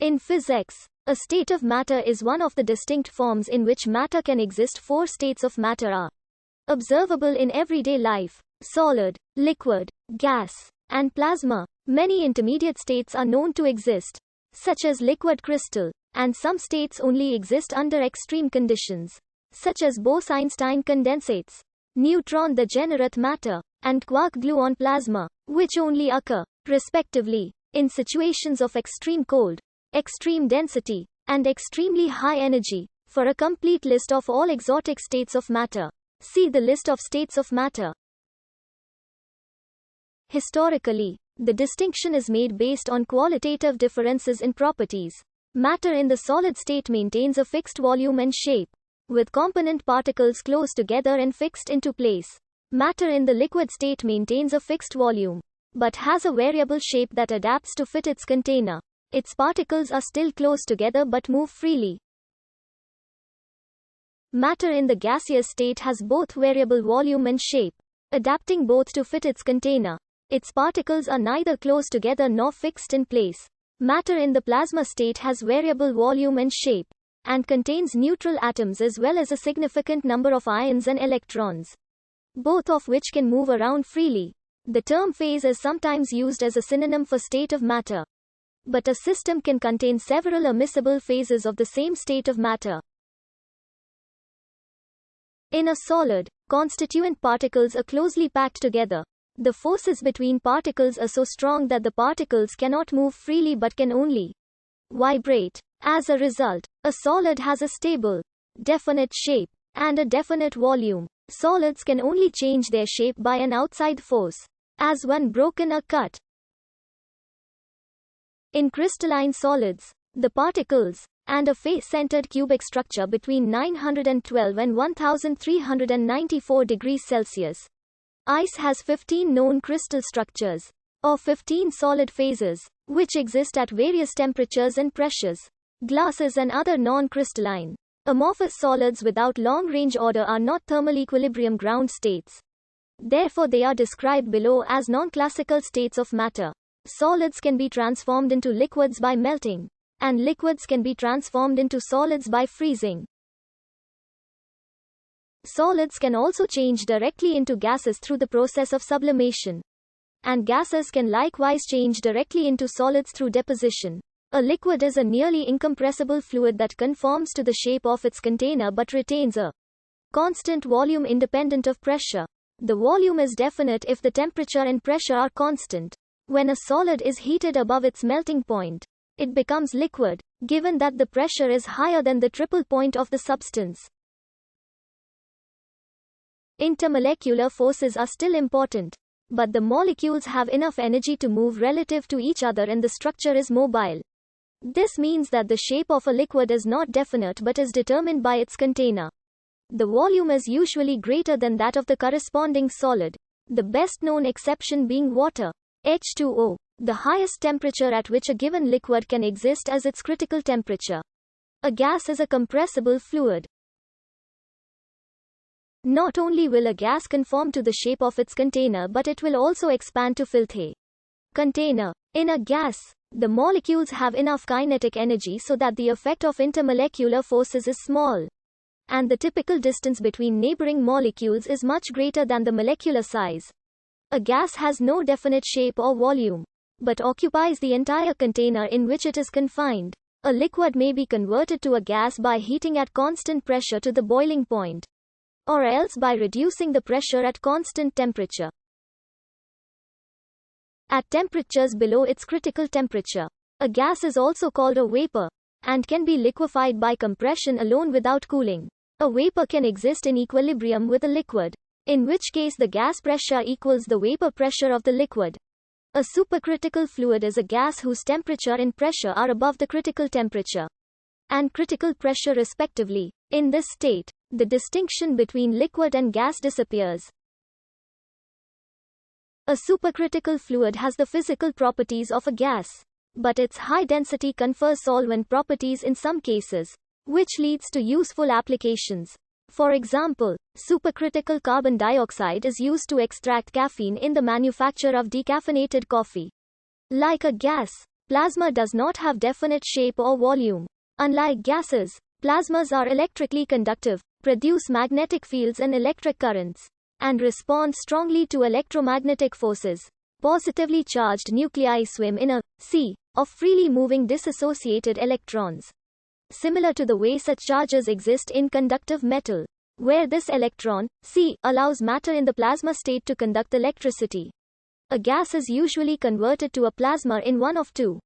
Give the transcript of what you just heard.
In physics, a state of matter is one of the distinct forms in which matter can exist. 4 states of matter are observable in everyday life: solid, liquid, gas, and plasma. Many intermediate states are known to exist, such as liquid crystal, and some states only exist under extreme conditions, such as Bose-Einstein condensates, neutron degenerate matter, and quark-gluon plasma, which only occur, respectively, in situations of extreme cold, extreme density, and extremely high energy. For a complete list of all exotic states of matter, see the list of states of matter. Historically, the distinction is made based on qualitative differences in properties. Matter in the solid state maintains a fixed volume and shape, with component particles close together and fixed into place. Matter in the liquid state maintains a fixed volume, but has a variable shape that adapts to fit its container. Its particles are still close together but move freely. Matter in the gaseous state has both variable volume and shape, adapting both to fit its container. Its particles are neither close together nor fixed in place. Matter in the plasma state has variable volume and shape, and contains neutral atoms as well as a significant number of ions and electrons, both of which can move around freely. The term phase is sometimes used as a synonym for state of matter. But a system can contain several immiscible phases of the same state of matter. In a solid, constituent particles are closely packed together. The forces between particles are so strong that the particles cannot move freely but can only vibrate. As a result, a solid has a stable, definite shape, and a definite volume. Solids can only change their shape by an outside force, as when broken or cut. In crystalline solids, the particles, and a face-centered cubic structure between 912 and 1394 degrees Celsius. Ice has 15 known crystal structures, or 15 solid phases, which exist at various temperatures and pressures. Glasses and other non-crystalline, amorphous solids without long-range order are not thermal equilibrium ground states. Therefore they are described below as non-classical states of matter. Solids can be transformed into liquids by melting, and liquids can be transformed into solids by freezing. Solids can also change directly into gases through the process of sublimation. And gases can likewise change directly into solids through deposition. A liquid is a nearly incompressible fluid that conforms to the shape of its container but retains a constant volume independent of pressure. The volume is definite if the temperature and pressure are constant. When a solid is heated above its melting point, it becomes liquid, given that the pressure is higher than the triple point of the substance. Intermolecular forces are still important, but the molecules have enough energy to move relative to each other and the structure is mobile. This means that the shape of a liquid is not definite but is determined by its container. The volume is usually greater than that of the corresponding solid, the best known exception being water, H2O. The highest temperature at which a given liquid can exist is its critical temperature. A gas is a compressible fluid. Not only will a gas conform to the shape of its container but it will also expand to fill the container. In a gas, the molecules have enough kinetic energy so that the effect of intermolecular forces is small, and the typical distance between neighboring molecules is much greater than the molecular size. A gas has no definite shape or volume, but occupies the entire container in which it is confined. A liquid may be converted to a gas by heating at constant pressure to the boiling point, or else by reducing the pressure at constant temperature. At temperatures below its critical temperature, a gas is also called a vapor, and can be liquefied by compression alone without cooling. A vapor can exist in equilibrium with a liquid, in which case the gas pressure equals the vapor pressure of the liquid. A supercritical fluid is a gas whose temperature and pressure are above the critical temperature and critical pressure respectively. In this state, the distinction between liquid and gas disappears. A supercritical fluid has the physical properties of a gas, but its high density confers solvent properties in some cases, which leads to useful applications. For example, supercritical carbon dioxide is used to extract caffeine in the manufacture of decaffeinated coffee. Like a gas, Plasma does not have definite shape or volume. Unlike gases, plasmas are electrically conductive, produce magnetic fields and electric currents, and respond strongly to electromagnetic forces. Positively charged nuclei swim in a sea of freely moving dissociated electrons, similar to the way such charges exist in conductive metal, where this electron sea allows matter in the plasma state to conduct electricity. A gas is usually converted to a plasma in one of two